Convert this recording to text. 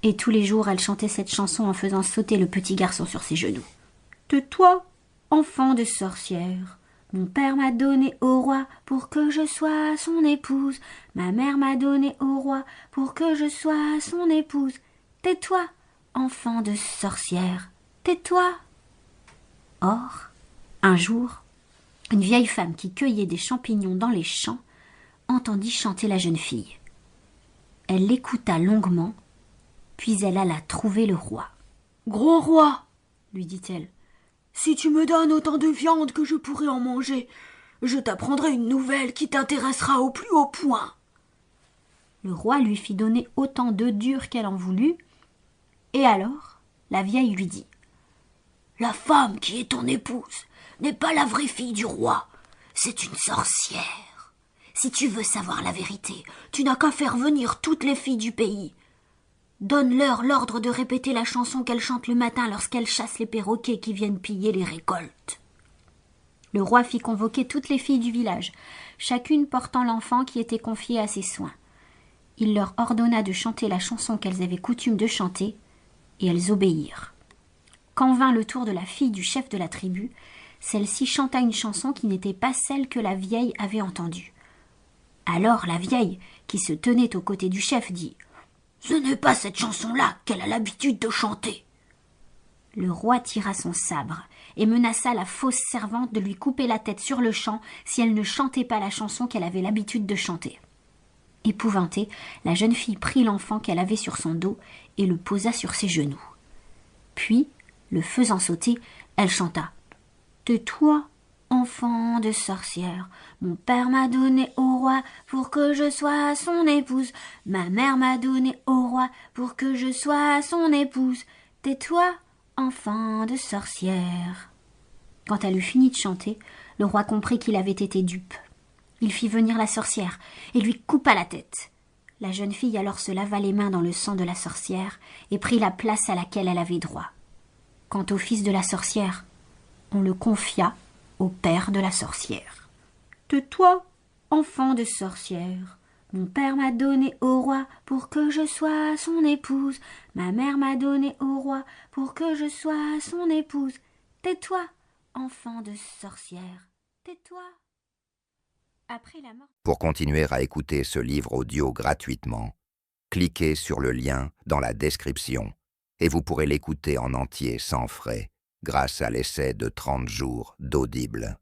Et tous les jours, elle chantait cette chanson en faisant sauter le petit garçon sur ses genoux. Tais-toi, enfant de sorcière. Mon père m'a donné au roi pour que je sois son épouse. Ma mère m'a donné au roi pour que je sois son épouse. Tais-toi, enfant de sorcière. Tais-toi. Or, un jour, une vieille femme qui cueillait des champignons dans les champs entendit chanter la jeune fille. Elle l'écouta longuement, puis elle alla trouver le roi. « Grand roi, lui dit-elle, si tu me donnes autant de viande que je pourrai en manger, je t'apprendrai une nouvelle qui t'intéressera au plus haut point. » Le roi lui fit donner autant d'œufs durs qu'elle en voulut, et alors la vieille lui dit « La femme qui est ton épouse n'est pas la vraie fille du roi, c'est une sorcière. Si tu veux savoir la vérité, tu n'as qu'à faire venir toutes les filles du pays. Donne-leur l'ordre de répéter la chanson qu'elles chantent le matin lorsqu'elles chassent les perroquets qui viennent piller les récoltes. » Le roi fit convoquer toutes les filles du village, chacune portant l'enfant qui était confié à ses soins. Il leur ordonna de chanter la chanson qu'elles avaient coutume de chanter, et elles obéirent. Quand vint le tour de la fille du chef de la tribu, celle-ci chanta une chanson qui n'était pas celle que la vieille avait entendue. Alors la vieille, qui se tenait aux côtés du chef, dit « Ce n'est pas cette chanson-là qu'elle a l'habitude de chanter. » Le roi tira son sabre et menaça la fausse servante de lui couper la tête sur le champ si elle ne chantait pas la chanson qu'elle avait l'habitude de chanter. Épouvantée, la jeune fille prit l'enfant qu'elle avait sur son dos et le posa sur ses genoux. Puis, le faisant sauter, elle chanta « Tais-toi, enfant de sorcière, mon père m'a donné au roi pour que je sois son épouse. Ma mère m'a donné au roi pour que je sois son épouse. Tais-toi, enfant de sorcière. » Quand elle eut fini de chanter, le roi comprit qu'il avait été dupe. Il fit venir la sorcière et lui coupa la tête. La jeune fille alors se lava les mains dans le sang de la sorcière et prit la place à laquelle elle avait droit. Quant au fils de la sorcière, on le confia au père de la sorcière. « Tais-toi, enfant de sorcière. Mon père m'a donné au roi pour que je sois son épouse. Ma mère m'a donné au roi pour que je sois son épouse. Tais-toi, enfant de sorcière. Tais-toi. » Après la mort... Pour continuer à écouter ce livre audio gratuitement, cliquez sur le lien dans la description et vous pourrez l'écouter en entier sans frais grâce à l'essai de 30 jours d'Audible.